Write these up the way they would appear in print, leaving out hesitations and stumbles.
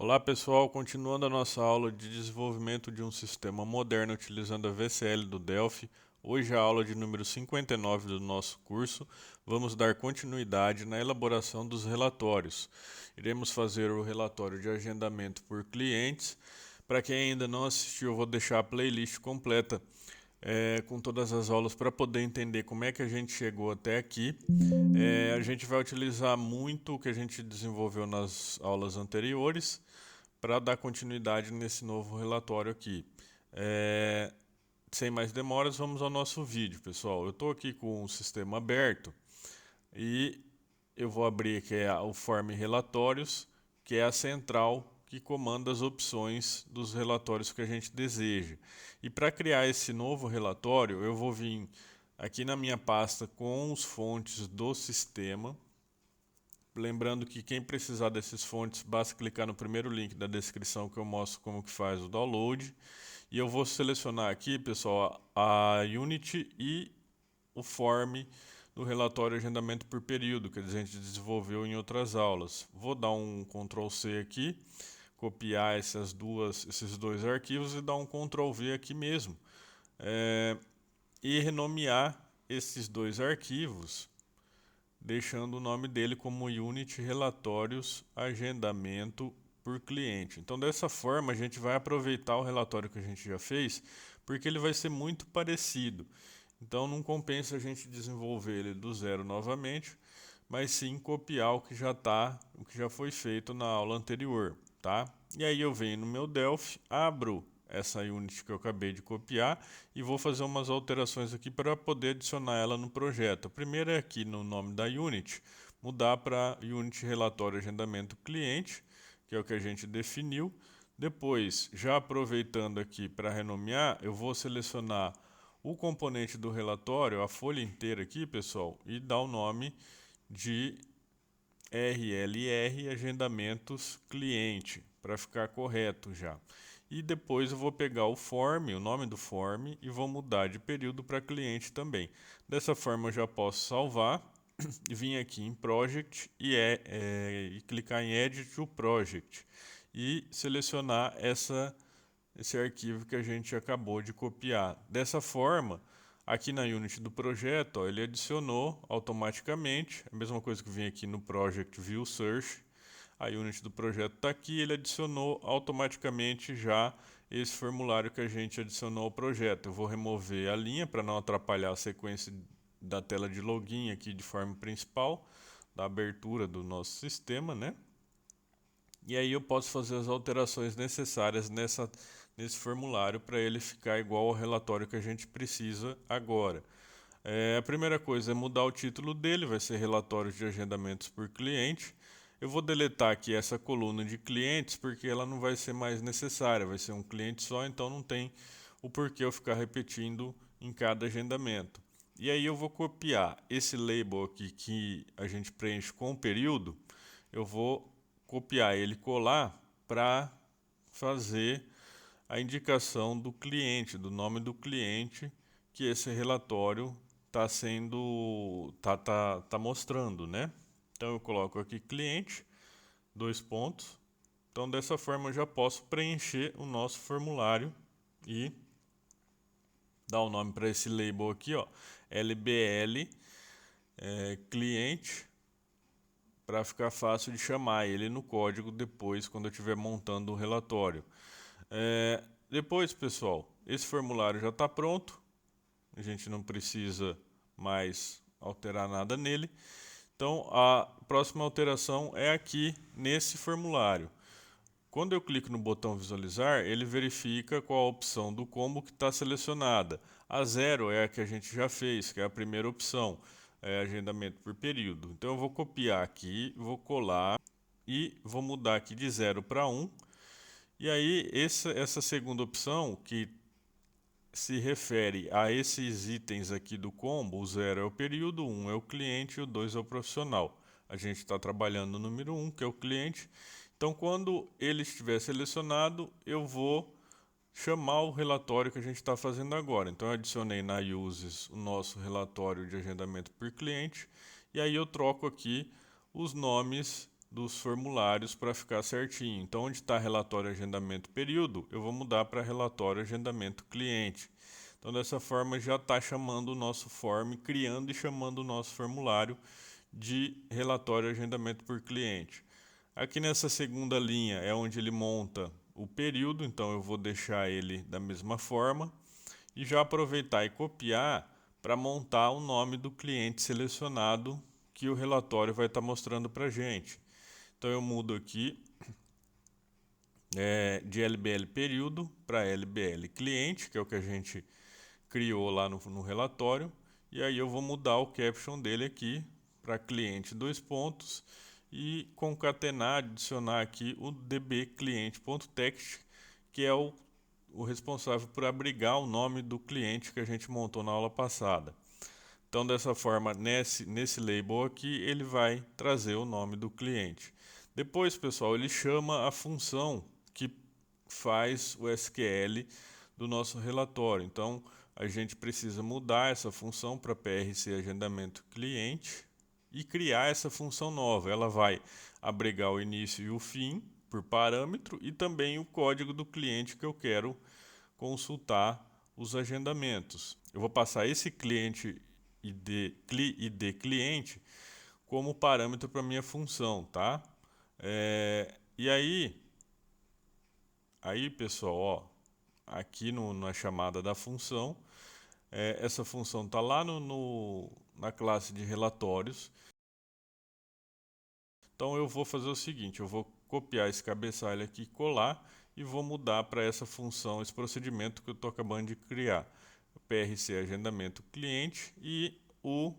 Olá pessoal, continuando a nossa aula de desenvolvimento de um sistema moderno utilizando a VCL do Delphi, hoje é a aula de número 59 do nosso curso. Vamos dar continuidade na elaboração dos relatórios. Iremos fazer o relatório de agendamento por clientes. Para quem ainda não assistiu, eu vou deixar a playlist completa com todas as aulas para poder entender como é que a gente chegou até aqui. A gente vai utilizar muito o que a gente desenvolveu nas aulas anteriores para dar continuidade nesse novo relatório aqui. Sem mais demoras, vamos ao nosso vídeo, pessoal. Eu estou aqui com o sistema aberto e eu vou abrir aqui o Form Relatórios, que é a central que comanda as opções dos relatórios que a gente deseja. E para criar esse novo relatório, eu vou vir aqui na minha pasta com os fontes do sistema. Lembrando que quem precisar desses fontes, basta clicar no primeiro link da descrição que eu mostro como que faz o download. E eu vou selecionar aqui, pessoal, a Unity e o form do relatório agendamento por período, que a gente desenvolveu em outras aulas. Vou dar um Ctrl C aqui, copiar esses dois arquivos e dar um Ctrl V aqui mesmo. E renomear esses dois arquivos, deixando o nome dele como Unity Relatórios Agendamento por Cliente. Então, dessa forma, a gente vai aproveitar o relatório que a gente já fez, porque ele vai ser muito parecido. Então, não compensa a gente desenvolver ele do zero novamente, mas sim copiar o que já foi feito na aula anterior, tá? E aí eu venho no meu Delphi, abro essa Unity que eu acabei de copiar e vou fazer umas alterações aqui para poder adicionar ela no projeto. A primeira é aqui no nome da Unity, mudar para Unity Relatório Agendamento Cliente, que é o que a gente definiu. Depois, já aproveitando aqui para renomear, eu vou selecionar o componente do relatório, a folha inteira aqui, pessoal, e dar o nome de RLR Agendamentos Cliente, para ficar correto já. E depois eu vou pegar o form, o nome do form, e vou mudar de período para cliente também. Dessa forma eu já posso salvar e vir aqui em Project e clicar em Edit to Project e selecionar esse arquivo que a gente acabou de copiar. Dessa forma, aqui na Unity do projeto, ó, ele adicionou automaticamente, a mesma coisa que vem aqui no Project View Search, a Unity do projeto está aqui, ele adicionou automaticamente já esse formulário que a gente adicionou ao projeto. Eu vou remover a linha para não atrapalhar a sequência da tela de login aqui de forma principal, da abertura do nosso sistema, né? E aí eu posso fazer as alterações necessárias nesse formulário para ele ficar igual ao relatório que a gente precisa agora. A primeira coisa é mudar o título dele, vai ser relatórios de agendamentos por cliente. Eu vou deletar aqui essa coluna de clientes porque ela não vai ser mais necessária, vai ser um cliente só, então não tem o porquê eu ficar repetindo em cada agendamento. E aí eu vou copiar esse label aqui que a gente preenche com o período, eu vou copiar ele e colar para fazer a indicação do cliente, do nome do cliente que esse relatório tá mostrando, né? Então eu coloco aqui cliente, dois pontos. Então dessa forma eu já posso preencher o nosso formulário e dar o nome para esse label aqui, ó, LBL cliente, para ficar fácil de chamar ele no código depois quando eu estiver montando o relatório. Depois, pessoal, esse formulário já está pronto, a gente não precisa mais alterar nada nele. Então, a próxima alteração é aqui nesse formulário. Quando eu clico no botão visualizar, ele verifica qual a opção do combo que está selecionada. A 0 é a que a gente já fez, que é a primeira opção, agendamento por período. Então, eu vou copiar aqui, vou colar e vou mudar aqui de 0 para 1. E aí, essa segunda opção, que se refere a esses itens aqui do combo, o 0 é o período, o 1 é o cliente e o 2 é o profissional. A gente está trabalhando no número 1, que é o cliente. Então, quando ele estiver selecionado, eu vou chamar o relatório que a gente está fazendo agora. Então, eu adicionei na Uses o nosso relatório de agendamento por cliente. E aí eu troco aqui os nomes dos formulários para ficar certinho. Então, onde está relatório agendamento período, eu vou mudar para relatório agendamento cliente. Então, dessa forma, já está chamando o nosso form, criando e chamando o nosso formulário de relatório agendamento por cliente. Aqui nessa segunda linha é onde ele monta o período, então eu vou deixar ele da mesma forma e já aproveitar e copiar para montar o nome do cliente selecionado que o relatório vai estar mostrando para a gente. Então eu mudo aqui de LBL período para LBL cliente, que é o que a gente criou lá no relatório, e aí eu vou mudar o caption dele aqui para cliente dois pontos e concatenar, adicionar aqui o dbcliente.text, que é o responsável por abrigar o nome do cliente que a gente montou na aula passada. Então, dessa forma, nesse label aqui, ele vai trazer o nome do cliente. Depois, pessoal, ele chama a função que faz o SQL do nosso relatório. Então, a gente precisa mudar essa função para PRC Agendamento Cliente e criar essa função nova. Ela vai abrigar o início e o fim por parâmetro e também o código do cliente que eu quero consultar os agendamentos. Eu vou passar esse cliente ID cliente como parâmetro para minha função, tá? E aí pessoal, ó, aqui na chamada da função, essa função está lá na classe de relatórios. Então eu vou fazer o seguinte, eu vou copiar esse cabeçalho aqui, colar e vou mudar para essa função, esse procedimento que eu estou acabando de criar. PRC agendamento cliente e o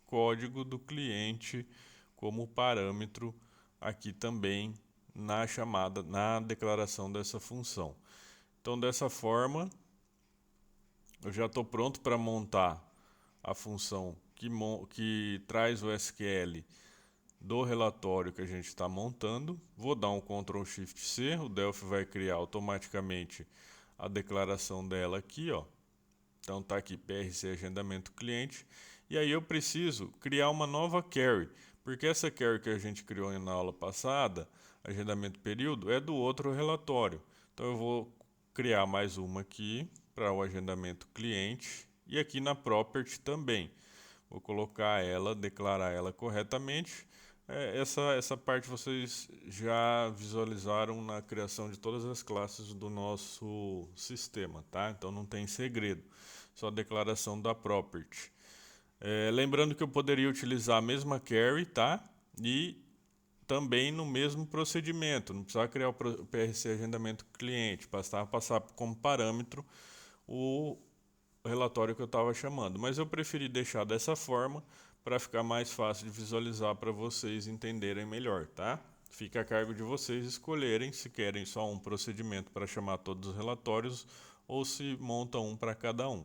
código do cliente como parâmetro aqui também na chamada, na declaração dessa função. Então, dessa forma, eu já estou pronto para montar a função que traz o SQL do relatório que a gente está montando. Vou dar um Ctrl Shift C, o Delphi vai criar automaticamente a declaração dela aqui, ó. Então está aqui PRC agendamento cliente. E aí eu preciso criar uma nova query, porque essa query que a gente criou na aula passada, agendamento período, é do outro relatório. Então eu vou criar mais uma aqui para o agendamento cliente e aqui na property também. Vou colocar ela, declarar ela corretamente. Essa parte vocês já visualizaram na criação de todas as classes do nosso sistema, tá? Então não tem segredo, só a declaração da property. Lembrando que eu poderia utilizar a mesma query, tá? E também no mesmo procedimento, não precisava criar o PRC agendamento cliente, bastava passar como parâmetro o relatório que eu estava chamando. Mas eu preferi deixar dessa forma para ficar mais fácil de visualizar para vocês entenderem melhor, tá? Fica a cargo de vocês escolherem se querem só um procedimento para chamar todos os relatórios ou se monta um para cada um.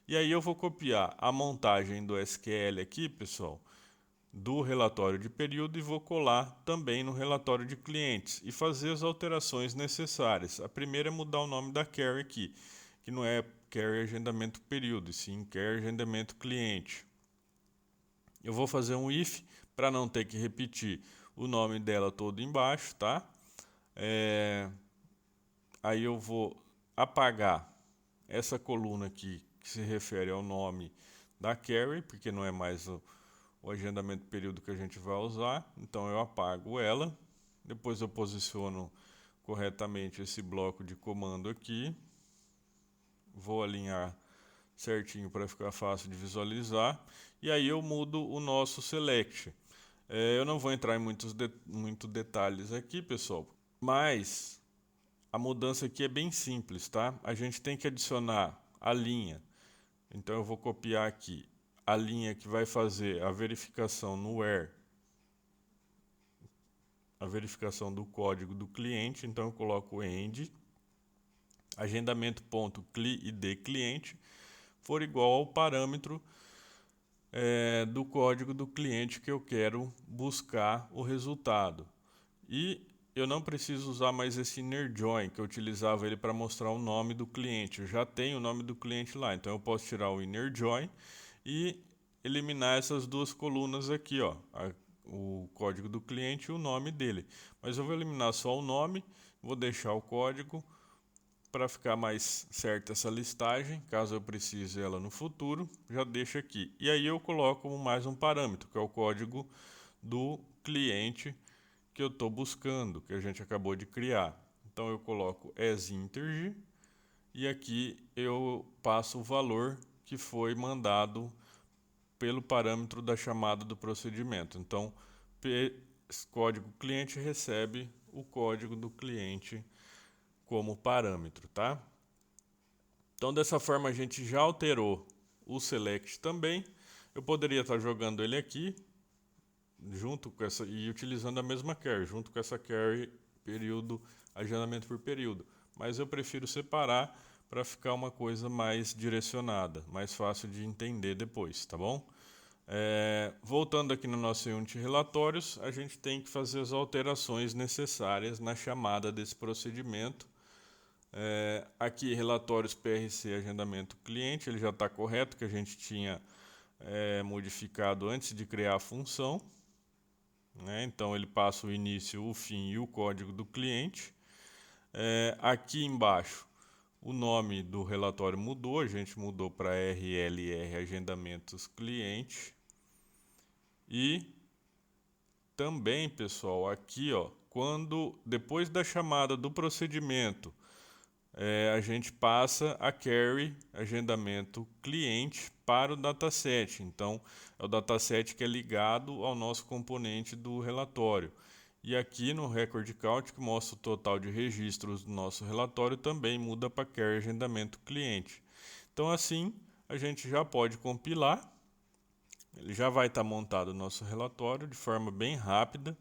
E aí eu vou copiar a montagem do SQL aqui, pessoal, do relatório de período e vou colar também no relatório de clientes e fazer as alterações necessárias. A primeira é mudar o nome da query aqui, que não é query agendamento período, e sim query agendamento cliente. Eu vou fazer um if para não ter que repetir o nome dela todo embaixo, tá? Aí eu vou apagar essa coluna aqui que se refere ao nome da query, porque não é mais o agendamento período que a gente vai usar. Então eu apago ela. Depois eu posiciono corretamente esse bloco de comando aqui. Vou alinhar certinho para ficar fácil de visualizar. E aí eu mudo o nosso select. Eu não vou entrar em muitos detalhes aqui, pessoal, mas a mudança aqui é bem simples, tá? A gente tem que adicionar a linha. Então eu vou copiar aqui a linha que vai fazer a verificação no where, a verificação do código do cliente. Então eu coloco end agendamento.cli_id cliente for igual ao parâmetro do código do cliente que eu quero buscar o resultado. E eu não preciso usar mais esse inner join, que eu utilizava ele para mostrar o nome do cliente. Eu já tenho o nome do cliente lá, então eu posso tirar o inner join e eliminar essas duas colunas aqui, ó, o código do cliente e o nome dele. Mas eu vou eliminar só o nome, vou deixar o código para ficar mais certa essa listagem, caso eu precise ela no futuro, já deixo aqui. E aí eu coloco mais um parâmetro, que é o código do cliente que eu estou buscando, que a gente acabou de criar. Então eu coloco asInteger e aqui eu passo o valor que foi mandado pelo parâmetro da chamada do procedimento. Então, código cliente recebe o código do cliente como parâmetro, tá? Então, dessa forma, a gente já alterou o select também. Eu poderia estar jogando ele aqui, junto com essa, e utilizando a mesma carry, junto com essa carry período, agendamento por período. Mas eu prefiro separar para ficar uma coisa mais direcionada, mais fácil de entender depois, tá bom? Voltando aqui no nosso Unity Relatórios, a gente tem que fazer as alterações necessárias na chamada desse procedimento. Aqui, relatórios PRC agendamento cliente, ele já está correto, que a gente tinha modificado antes de criar a função. Então, ele passa o início, o fim e o código do cliente. Aqui embaixo, o nome do relatório mudou, a gente mudou para RLR Agendamentos Cliente. E também, pessoal, aqui, ó, depois da chamada do procedimento, a gente passa a carry agendamento cliente para o dataset. Então, é o dataset que é ligado ao nosso componente do relatório. E aqui no Record Count, que mostra o total de registros do nosso relatório, também muda para carry agendamento cliente. Então, assim, a gente já pode compilar. Ele já vai estar montado o nosso relatório de forma bem rápida.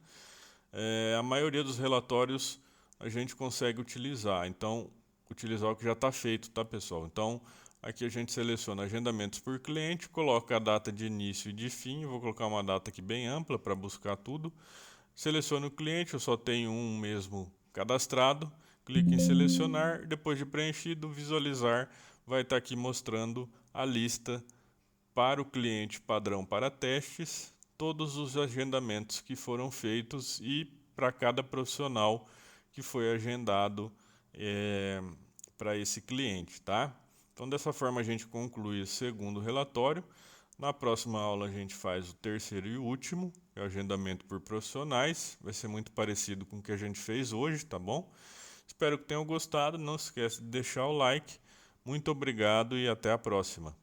A maioria dos relatórios a gente consegue utilizar. Então, utilizar o que já está feito, tá, pessoal? Então, aqui a gente seleciona agendamentos por cliente, coloca a data de início e de fim. Eu vou colocar uma data aqui bem ampla para buscar tudo. Seleciono o cliente, eu só tenho um mesmo cadastrado. Clique em selecionar, depois de preenchido, visualizar, vai estar aqui mostrando a lista para o cliente padrão para testes, todos os agendamentos que foram feitos e para cada profissional que foi agendado para esse cliente, tá? Então, dessa forma, a gente conclui o segundo relatório. Na próxima aula, a gente faz o terceiro e último, que é o agendamento por profissionais. Vai ser muito parecido com o que a gente fez hoje, tá bom? Espero que tenham gostado. Não se esqueça de deixar o like. Muito obrigado e até a próxima.